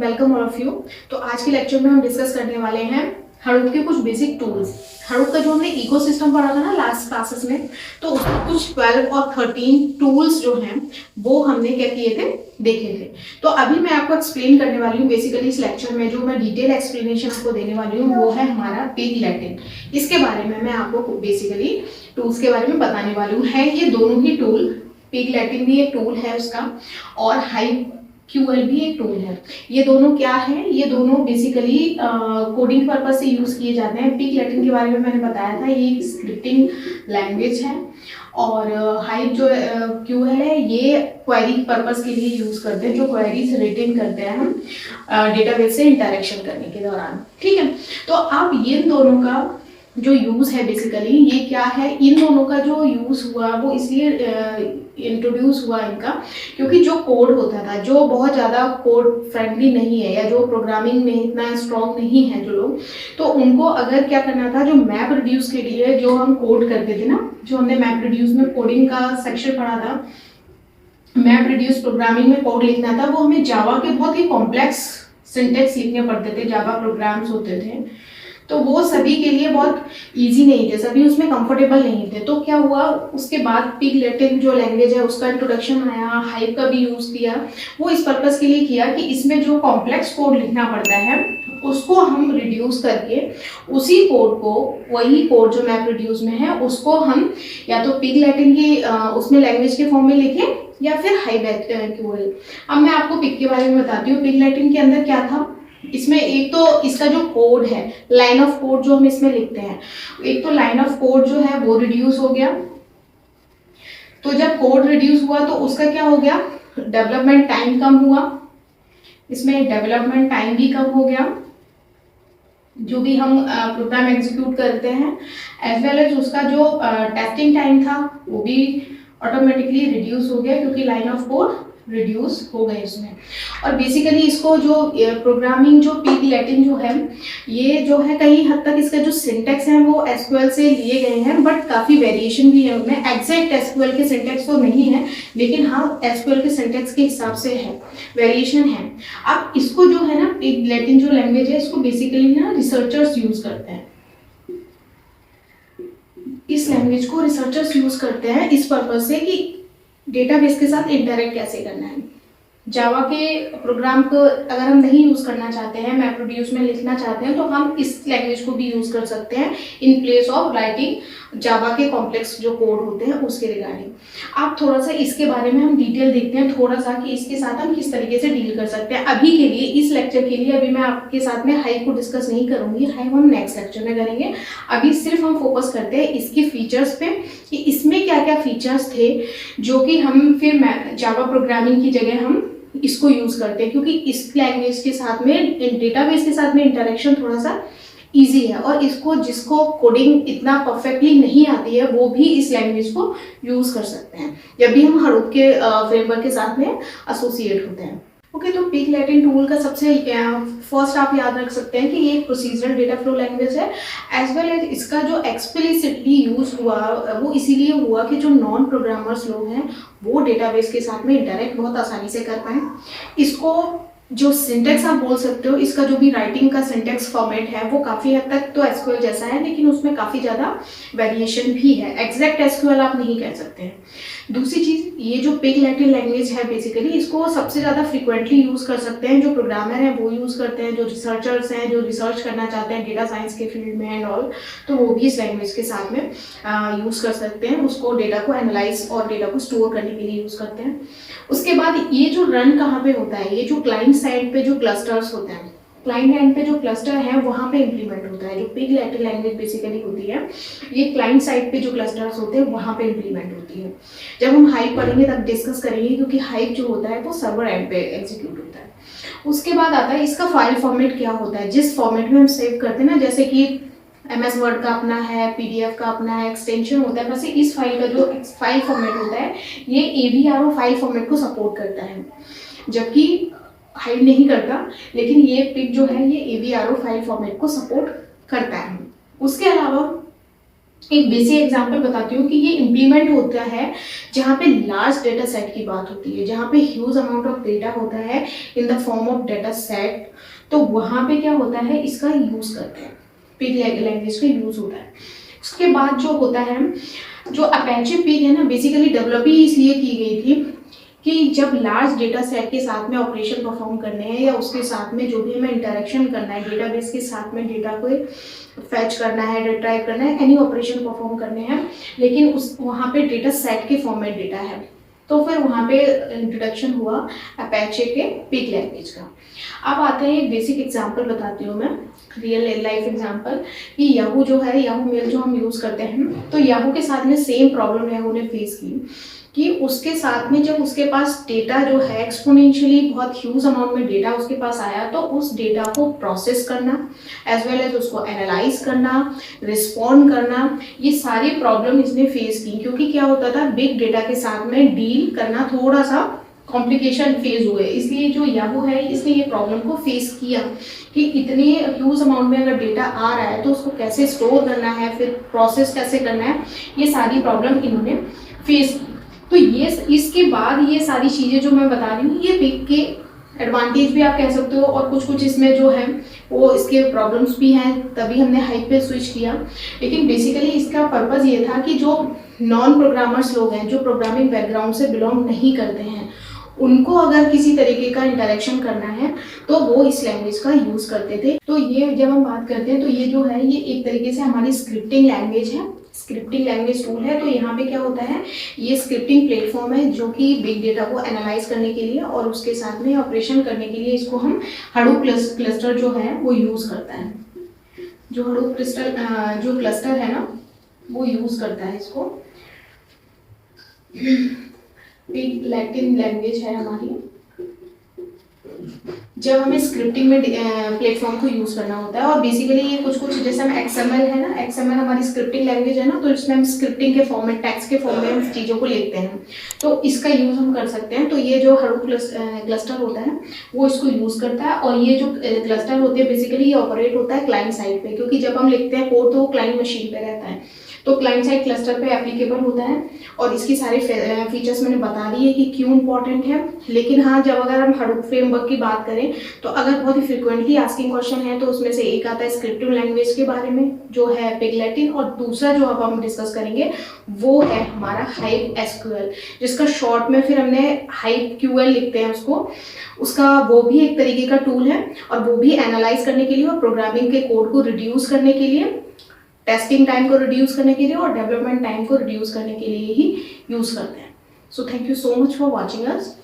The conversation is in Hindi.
Welcome all of you. तो आज के लेक्चर में हम डिस्कस करने वाले हैं हडूप के कुछ बेसिक टूल्स। हडूप का जो हमने इकोसिस्टम पढ़ा था ना लास्ट क्लासेस में, तो उसमें कुछ 12 और 13 टूल्स जो हैं वो हमने क्या किए थे, देखे थे। तो अभी मैं आपको एक्सप्लेन करने वाली हूँ। बेसिकली इस लेक्चर में जो मैं डिटेल एक्सप्लेनेशन आपको देने वाली हूँ वो है हमारा पिगलैटिन। इसके बारे में मैं आपको बेसिकली टूल्स के बारे में बताने वाली हूँ। है ये दोनों ही टूल, पिगलैटिन भी एक टूल है उसका और HiveQL भी एक टूल है। ये दोनों क्या है, ये दोनों बेसिकली कोडिंग पर्पस से यूज किए जाते हैं। पिगलैटिन के बारे में मैंने बताया था, ये एक स्क्रिप्टिंग लैंग्वेज है और हाइव जो QL है ये क्वेरी पर्पस के लिए यूज करते हैं, जो क्वेरीज रिटर्न करते हैं हम डेटाबेस से इंटरेक्शन करने के दौरान। ठीक है, तो अब ये दोनों का जो यूज है बेसिकली ये क्या है, इन दोनों का जो यूज हुआ वो इसलिए इंट्रोड्यूस हुआ इनका, क्योंकि जो कोड होता था जो बहुत ज़्यादा कोड फ्रेंडली नहीं है या जो प्रोग्रामिंग में इतना स्ट्रॉन्ग नहीं है जो लोग, तो उनको अगर क्या करना था, जो मैप रिड्यूस के लिए जो हम कोड करते थे ना, जो हमने मैप रिड्यूस में कोडिंग का सेक्शन पढ़ा था, मैप रिड्यूस प्रोग्रामिंग में कोड लिखना था, वो हमें जावा के बहुत ही कॉम्प्लेक्स सिंटेक्स लिखने पड़ते थे, जावा प्रोग्राम्स होते थे, तो वो सभी के लिए बहुत इजी नहीं थे, सभी उसमें कंफर्टेबल नहीं थे। तो क्या हुआ, उसके बाद पिगलैटिन जो लैंग्वेज है उसका इंट्रोडक्शन आया, हाइव का भी यूज किया। वो इस पर्पस के लिए किया कि इसमें जो कॉम्प्लेक्स कोड लिखना पड़ता है उसको हम रिड्यूस करके उसी कोड को, वही कोड जो मैप रिड्यूस में है उसको हम या तो पिगलैटिन की उसमें लैंग्वेज के फॉर्म में लिखें या फिर HiveQL। अब मैं आपको पिग के बारे में बताती हूँ। पिगलैटिन के अंदर क्या था, इसमें एक तो इसका जो कोड है, लाइन ऑफ कोड जो हम इसमें लिखते हैं, एक तो लाइन ऑफ कोड जो है वो रिड्यूस हो गया। तो जब कोड रिड्यूस हुआ तो उसका क्या हो गया, डेवलपमेंट टाइम कम हुआ, इसमें डेवलपमेंट टाइम भी कम हो गया जो भी हम प्रोग्राम एग्जीक्यूट करते हैं, एज वेल एज उसका जो टेस्टिंग टाइम था वो भी ऑटोमेटिकली रिड्यूस हो गया क्योंकि लाइन ऑफ कोड रिड्यूस हो गए इसमें। और बेसिकली इसको जो प्रोग्रामिंग जो पिगलैटिन जो है, ये जो है कहीं हद तक इसका जो सिंटेक्स है वो SQL से लिए गए हैं, बट काफ़ी वेरिएशन भी है उनमें। एग्जैक्ट SQL के सिंटेक्स तो नहीं है, लेकिन हाँ SQL के सिंटेक्स के हिसाब से है, वेरिएशन है। अब इसको जो है ना, पिगलैटिन जो लैंग्वेज है इसको बेसिकली ना रिसर्चर्स यूज करते हैं। इस लैंग्वेज को रिसर्चर्स यूज करते हैं इस पर्पज से कि डेटाबेस के साथ इंटरेक्ट कैसे करना है। जावा के प्रोग्राम को अगर हम नहीं यूज करना चाहते हैं, मैप रिड्यूस में लिखना चाहते हैं, तो हम इस लैंग्वेज को भी यूज कर सकते हैं इन प्लेस ऑफ राइटिंग जावा के कॉम्प्लेक्स जो कोड होते हैं उसके रिगार्डिंग। आप थोड़ा सा इसके बारे में हम डिटेल देखते हैं थोड़ा सा कि इसके साथ हम किस तरीके से डील कर सकते हैं। अभी के लिए इस लेक्चर के लिए अभी मैं आपके साथ में हाइव को डिस्कस नहीं करूंगी, हाइव हम नेक्स्ट लेक्चर में करेंगे। अभी सिर्फ हम फोकस करते हैं इसके फीचर्स पे कि इसमें क्या क्या फीचर्स थे जो कि हम फिर जावा प्रोग्रामिंग की जगह हम इसको यूज करते हैं, क्योंकि इस लैंग्वेज के साथ में, डेटाबेस के साथ में इंटरेक्शन थोड़ा सा इजी है और इसको जिसको कोडिंग इतना परफेक्टली नहीं आती है वो भी इस लैंग्वेज को यूज कर सकते हैं जब भी हम हडूप के फ्रेमवर्क के साथ में एसोसिएट होते हैं। ओके, तो पिगलैटिन टूल का सबसे फर्स्ट आप याद रख सकते हैं कि ये एक प्रोसीजरल डेटा फ्लो लैंग्वेज है, एज वेल एज इसका जो एक्सप्लिसिटली यूज हुआ वो इसीलिए हुआ कि जो नॉन प्रोग्रामर्स लोग हैं वो डेटाबेस के साथ में इंटरेक्ट बहुत आसानी से कर पाएँ। इसको जो सिंटेक्स आप बोल सकते हो, इसका जो भी राइटिंग का सिंटेक्स फॉर्मेट है वो काफ़ी हद तक तो SQL जैसा है, लेकिन उसमें काफ़ी ज़्यादा वेरिएशन भी है। एग्जैक्ट SQL आप नहीं कह सकते हैं। दूसरी चीज़, ये जो पिगलैटिन लैंग्वेज है बेसिकली इसको सबसे ज़्यादा फ्रिक्वेंटली यूज़ कर सकते हैं जो प्रोग्रामर हैं वो यूज़ करते हैं, जो रिसर्चर्स हैं जो रिसर्च करना चाहते हैं डेटा साइंस के फील्ड में एंड ऑल, तो वो भी इस लैंग्वेज के साथ में यूज़ कर सकते हैं। उसको डेटा को एनालाइज और डेटा को स्टोर करने के लिए यूज़ करते हैं। उसके बाद ये जो रन कहाँ पे होता है, ये जो क्लाइंट साइड पे जो क्लस्टर्स होते हैं, क्लाइंट एंड पे जो क्लस्टर है वहाँ पे इंप्लीमेंट होता है। जो पिगलैटिन लैंग्वेज बेसिकली होती है ये क्लाइंट साइड पे जो क्लस्टर्स होते हैं वहाँ पे इंप्लीमेंट होती है। जब हम हाइव पढ़ेंगे तब डिस्कस करेंगे, क्योंकि हाइव जो होता है वो सर्वर एंड पे एग्जीक्यूट होता है। उसके बाद आता है इसका फाइल फॉर्मेट क्या होता है, जिस फॉर्मेट में हम सेव करते हैं ना, जैसे कि MS वर्ड का अपना है, PDF का अपना है, एक्सटेंशन होता है, वैसे इस फाइल का जो फाइल फॉर्मेट होता है ये AVRO फाइल फॉर्मेट को सपोर्ट करता है, जबकि हाइव नहीं करता, लेकिन ये पिग जो है ये AVRO फाइल फॉर्मेट को सपोर्ट करता है। उसके अलावा एक बेसिक एग्जांपल बताती हूँ कि ये इम्प्लीमेंट होता है जहाँ पे लार्ज डेटा सेट की बात होती है, जहाँ पे ह्यूज अमाउंट ऑफ डेटा होता है in the form of data set. तो वहाँ पे क्या होता है, इसका यूज़ करते हैं, पिग लैंग्वेज का यूज़ होता है। उसके बाद जो होता है, जो अपेचे पिग है ना, बेसिकली डेवलप ही इसलिए की गई थी कि जब लार्ज डेटा सेट के साथ में ऑपरेशन परफॉर्म करने हैं या उसके साथ में जो भी हमें इंटरेक्शन करना है, डेटाबेस के साथ में डेटा को फैच करना है, रिट्राइव करना है, एनी ऑपरेशन परफॉर्म करने हैं, लेकिन उस वहाँ पे डेटा सेट के फॉर्म में डेटा है, तो फिर वहाँ पे इंट्रोडक्शन हुआ अपेचे के पिग लैंग्वेज का। अब आते हैं एक बेसिक एग्जांपल बताती हूँ मैं, रियल लाइफ एग्जांपल, कि याहू जो है, याहू मेल जो हम यूज़ करते हैं, तो याहू के साथ में सेम प्रॉब्लम याहू ने फेस की कि उसके साथ में जब उसके पास डेटा जो है एक्सपोनेंशियली बहुत ह्यूज अमाउंट में डेटा उसके पास आया, तो उस डेटा को प्रोसेस करना एज वेल एज उसको एनालाइज करना, रिस्पॉन्ड करना, ये सारी प्रॉब्लम इसने फेस की। क्योंकि क्या होता था, बिग डेटा के साथ में डील करना थोड़ा सा कॉम्प्लिकेशन फेज हुए, इसलिए जो याहू है इसने ये प्रॉब्लम को फेस किया कि इतने ह्यूज अमाउंट में अगर डेटा आ रहा है तो उसको कैसे स्टोर करना है, फिर प्रोसेस कैसे करना है, ये सारी प्रॉब्लम इन्होंने फेस की। तो ये इसके बाद ये सारी चीज़ें जो मैं बता रही हूँ, ये पिग के एडवांटेज भी आप कह सकते हो, और कुछ कुछ इसमें जो है वो इसके प्रॉब्लम्स भी हैं, तभी हमने हाइप पे स्विच किया। लेकिन बेसिकली इसका पर्पज़ ये था कि जो नॉन प्रोग्रामर्स लोग हैं, जो प्रोग्रामिंग बैकग्राउंड से बिलोंग नहीं करते हैं, उनको अगर किसी तरीके का इंटरेक्शन करना है तो वो इस लैंग्वेज का यूज़ करते थे। तो ये जब हम बात करते हैं तो ये जो है, ये एक तरीके से हमारी स्क्रिप्टिंग लैंग्वेज है, स्क्रिप्टिंग लैंग्वेज टूल है। तो यहाँ पे क्या होता है, ये स्क्रिप्टिंग प्लेटफॉर्म है जो कि बिग डेटा को एनालाइज करने के लिए और उसके साथ में ऑपरेशन करने के लिए इसको हम हडूप क्लस्टर जो है वो यूज़ करता है। जो हडूप जो क्लस्टर है ना, वो यूज़ करता है इसको। पिग लैटिन लैंग्वेज है हमारी, जब हमें स्क्रिप्टिंग में प्लेटफॉर्म को यूज़ करना होता है। और बेसिकली ये कुछ कुछ, जैसे हम XML है ना, XML हमारी स्क्रिप्टिंग लैंग्वेज है ना, तो इसमें हम स्क्रिप्टिंग के फॉर्म में, टेक्स्ट के फॉर्म में हम चीज़ों को लिखते हैं, तो इसका यूज़ हम कर सकते हैं। तो ये जो हडूप क्लस्टर होता है वो इसको यूज़ करता है। और ये जो क्लस्टर होते हैं बेसिकली ये ऑपरेट होता है क्लाइंट साइड पे, क्योंकि जब हम लिखते हैं कोड तो वो क्लाइंट मशीन पे रहता है, तो क्लाइंट साइड क्लस्टर पे एप्लीकेबल होता है। और इसकी सारे फीचर्स मैंने बता दी है कि क्यों इंपॉर्टेंट है। लेकिन हाँ, जब अगर हम हडूप फ्रेमवर्क की बात करें तो अगर बहुत ही फ्रिक्वेंटली आस्किंग क्वेश्चन है तो उसमें से एक आता है स्क्रिप्टिंग लैंग्वेज के बारे में जो है पिग लैटिन, और दूसरा जो अब हम डिस्कस करेंगे वो है हमारा हाइप SQL, जिसका शॉर्ट में फिर हमने हाइप QL लिखते हैं उसका वो भी एक तरीके का टूल है, और वो भी एनालाइज करने के लिए और प्रोग्रामिंग के कोड को रिड्यूस करने के लिए, टेस्टिंग टाइम को रिड्यूस करने के लिए और डेवलपमेंट टाइम को रिड्यूस करने के लिए ही यूज़ करते हैं। So thank you so much for watching us.